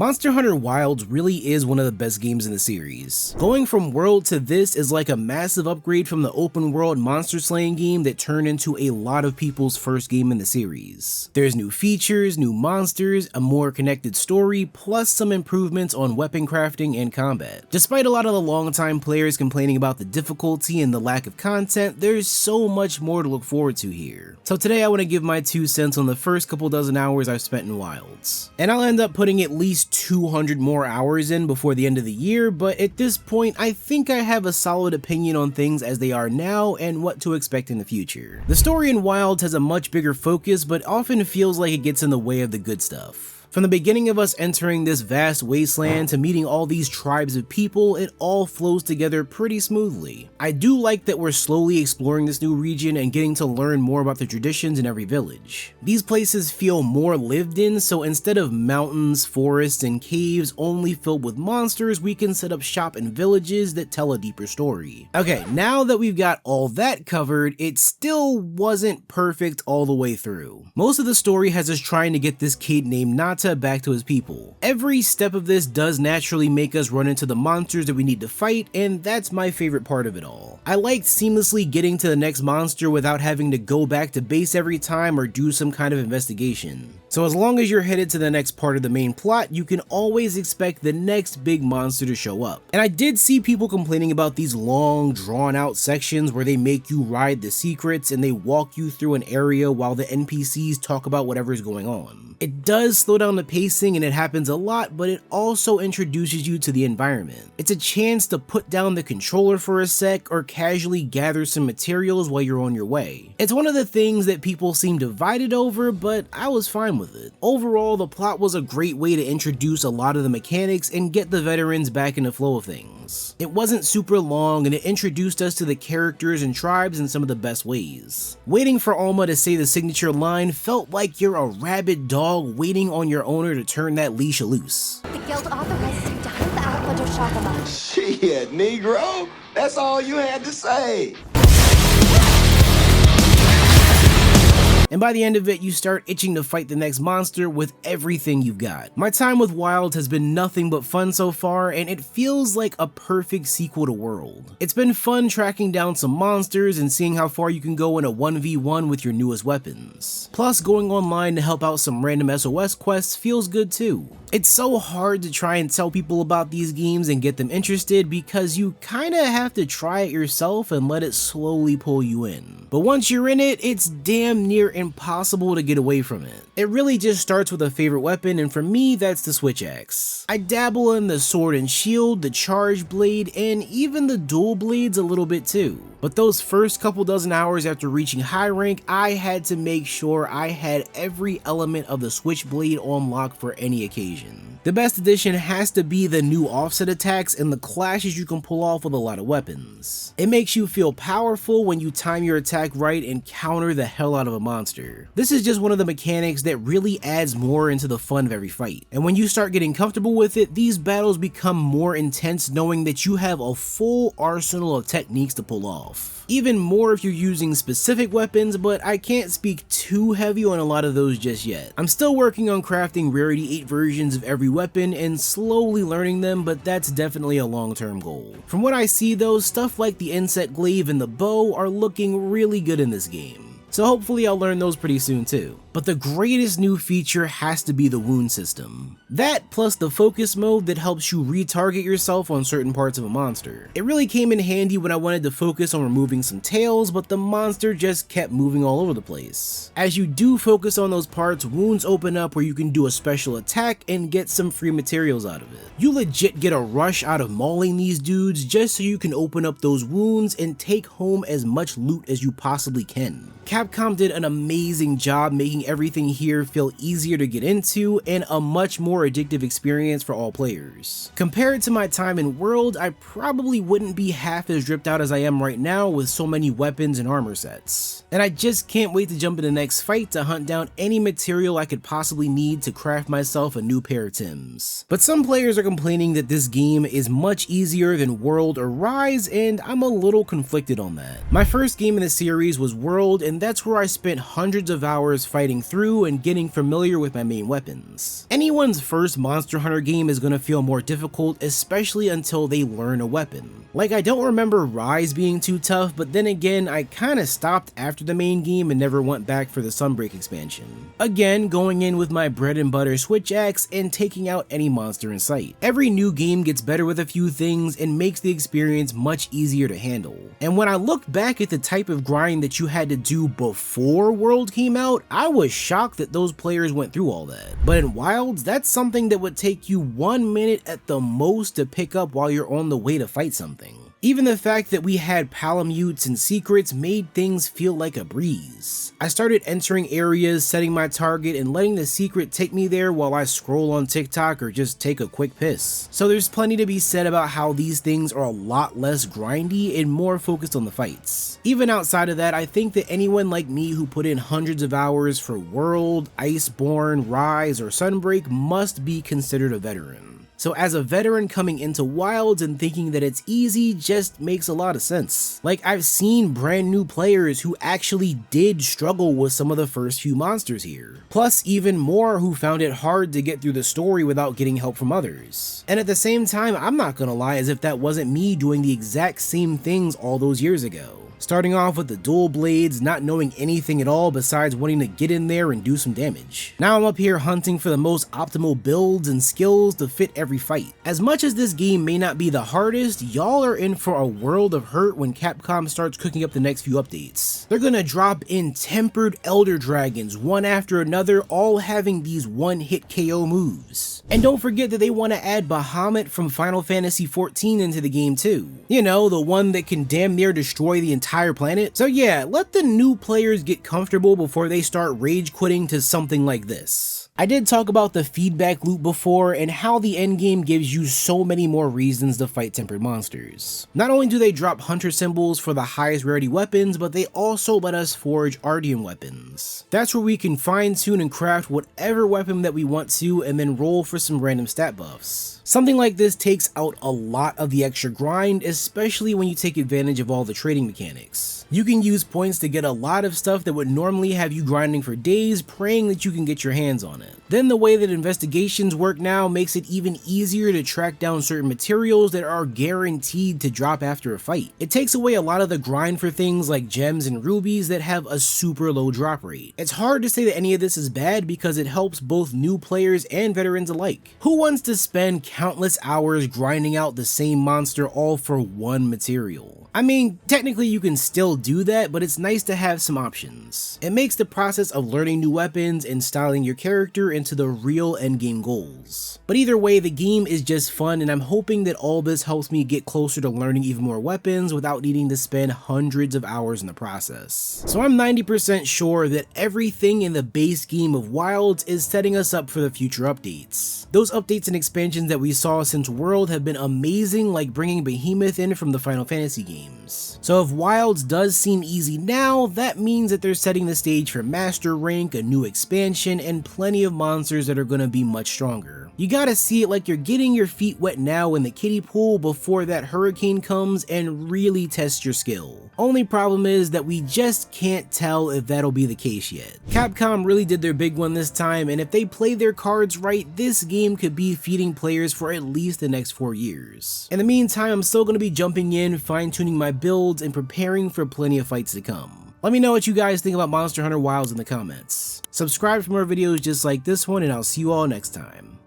Monster Hunter Wilds really is one of the best games in the series. Going from World to this is like a massive upgrade from the open world monster slaying game that turned into a lot of people's first game in the series. There's new features, new monsters, a more connected story, plus some improvements on weapon crafting and combat. Despite a lot of the longtime players complaining about the difficulty and the lack of content, there's so much more to look forward to here. So today I want to give my 2 cents on the first couple dozen hours I've spent in Wilds. And I'll end up putting at least 200 more hours in before the end of the year, but at this point I think I have a solid opinion on things as they are now and what to expect in the future. The story in Wilds has a much bigger focus, but often feels like it gets in the way of the good stuff. From the beginning of us entering this vast wasteland to meeting all these tribes of people, it all flows together pretty smoothly. I do like that we're slowly exploring this new region and getting to learn more about the traditions in every village. These places feel more lived in, so instead of mountains, forests, and caves only filled with monsters, we can set up shop in villages that tell a deeper story. Okay, now that we've got all that covered, it still wasn't perfect all the way through. Most of the story has us trying to get this kid named Nata back to his people. Every step of this does naturally make us run into the monsters that we need to fight, and that's my favorite part of it all. I liked seamlessly getting to the next monster without having to go back to base every time or do some kind of investigation. So as long as you're headed to the next part of the main plot, you can always expect the next big monster to show up. And I did see people complaining about these long, drawn out sections where they make you ride the secrets and they walk you through an area while the NPCs talk about whatever's going on. It does slow down the pacing and it happens a lot, but it also introduces you to the environment. It's a chance to put down the controller for a sec or casually gather some materials while you're on your way. It's one of the things that people seem divided over, but I was fine with it. Overall, the plot was a great way to introduce a lot of the mechanics and get the veterans back in the flow of things. It wasn't super long and it introduced us to the characters and tribes in some of the best ways. Waiting for Alma to say the signature line felt like you're a rabid dog waiting on your owner to turn that leash loose. The guild authorizes you to hunt the outlet of Shakama. Shit, Negro, that's all you had to say. And by the end of it, you start itching to fight the next monster with everything you've got. My time with Wilds has been nothing but fun so far, and it feels like a perfect sequel to World. It's been fun tracking down some monsters and seeing how far you can go in a 1v1 with your newest weapons. Plus, going online to help out some random SOS quests feels good too. It's so hard to try and tell people about these games and get them interested because you kinda have to try it yourself and let it slowly pull you in. But once you're in it, it's damn near impossible to get away from it. It really just starts with a favorite weapon, and for me that's the switch axe. I dabble in the sword and shield, the charge blade, and even the dual blades a little bit too. But those first couple dozen hours after reaching high rank, I had to make sure I had every element of the switchblade on lock for any occasion. The best addition has to be the new offset attacks and the clashes you can pull off with a lot of weapons. It makes you feel powerful when you time your attack right and counter the hell out of a monster. This is just one of the mechanics that really adds more into the fun of every fight. And when you start getting comfortable with it, these battles become more intense knowing that you have a full arsenal of techniques to pull off. Even more if you're using specific weapons, but I can't speak too heavy on a lot of those just yet. I'm still working on crafting Rarity 8 versions of every weapon and slowly learning them, but that's definitely a long-term goal. From what I see though, stuff like the insect glaive and the bow are looking really good in this game. So hopefully I'll learn those pretty soon too. But the greatest new feature has to be the wound system. That plus the focus mode that helps you retarget yourself on certain parts of a monster. It really came in handy when I wanted to focus on removing some tails, but the monster just kept moving all over the place. As you do focus on those parts, wounds open up where you can do a special attack and get some free materials out of it. You legit get a rush out of mauling these dudes just so you can open up those wounds and take home as much loot as you possibly can. Capcom did an amazing job making everything here feel easier to get into and a much more addictive experience for all players. Compared to my time in World, I probably wouldn't be half as dripped out as I am right now with so many weapons and armor sets. And I just can't wait to jump in the next fight to hunt down any material I could possibly need to craft myself a new pair of Tims. But some players are complaining that this game is much easier than World or Rise, and I'm a little conflicted on that. My first game in the series was World, and that's where I spent hundreds of hours fighting fighting through and getting familiar with my main weapons. Anyone's first Monster Hunter game is going to feel more difficult, especially until they learn a weapon. Like, I don't remember Rise being too tough, but then again, I kinda stopped after the main game and never went back for the Sunbreak expansion. Again, going in with my bread and butter switch axe and taking out any monster in sight. Every new game gets better with a few things and makes the experience much easier to handle. And when I looked back at the type of grind that you had to do before World came out, I was shocked that those players went through all that. But in Wilds, that's something that would take you 1 minute at the most to pick up while you're on the way to fight something. Even the fact that we had palamutes and secrets made things feel like a breeze. I started entering areas, setting my target, and letting the secret take me there while I scroll on TikTok or just take a quick piss. So there's plenty to be said about how these things are a lot less grindy and more focused on the fights. Even outside of that, I think that anyone like me who put in hundreds of hours for World, Iceborne, Rise, or Sunbreak must be considered a veteran. So as a veteran coming into Wilds and thinking that it's easy just makes a lot of sense. Like, I've seen brand new players who actually did struggle with some of the first few monsters here. Plus even more who found it hard to get through the story without getting help from others. And at the same time, I'm not gonna lie, as if that wasn't me doing the exact same things all those years ago. Starting off with the dual blades, not knowing anything at all besides wanting to get in there and do some damage. Now I'm up here hunting for the most optimal builds and skills to fit every fight. As much as this game may not be the hardest, y'all are in for a world of hurt when Capcom starts cooking up the next few updates. They're gonna drop in tempered elder dragons one after another, all having these one-hit KO moves. And don't forget that they want to add Bahamut from Final Fantasy XIV into the game too. You know, the one that can damn near destroy the entire planet. So yeah, let the new players get comfortable before they start rage quitting to something like this. I did talk about the feedback loop before and how the endgame gives you so many more reasons to fight tempered monsters. Not only do they drop hunter symbols for the highest rarity weapons, but they also let us forge Ardean weapons. That's where we can fine tune and craft whatever weapon that we want to and then roll for some random stat buffs. Something like this takes out a lot of the extra grind, especially when you take advantage of all the trading mechanics. You can use points to get a lot of stuff that would normally have you grinding for days, praying that you can get your hands on it. Then the way that investigations work now makes it even easier to track down certain materials that are guaranteed to drop after a fight. It takes away a lot of the grind for things like gems and rubies that have a super low drop rate. It's hard to say that any of this is bad because it helps both new players and veterans alike. Who wants to spend countless hours grinding out the same monster all for one material? I mean, technically you can still do that, but it's nice to have some options. It makes the process of learning new weapons and styling your character into the real endgame goals. But either way, the game is just fun, and I'm hoping that all this helps me get closer to learning even more weapons without needing to spend hundreds of hours in the process. So I'm 90% sure that everything in the base game of Wilds is setting us up for the future updates. Those updates and expansions that we saw since World have been amazing, like bringing Behemoth in from the Final Fantasy games. So if Wilds does seem easy now, that means that they're setting the stage for Master Rank, a new expansion, and plenty of monsters that are going to be much stronger. You gotta see it like you're getting your feet wet now in the kiddie pool before that hurricane comes and really tests your skill. Only problem is that we just can't tell if that'll be the case yet. Capcom really did their big one this time, and if they play their cards right, this game could be feeding players for at least the next 4 years. In the meantime, I'm still going to be jumping in, fine-tuning my builds, and preparing for plenty of fights to come. Let me know what you guys think about Monster Hunter Wilds in the comments. Subscribe for more videos just like this one, and I'll see you all next time.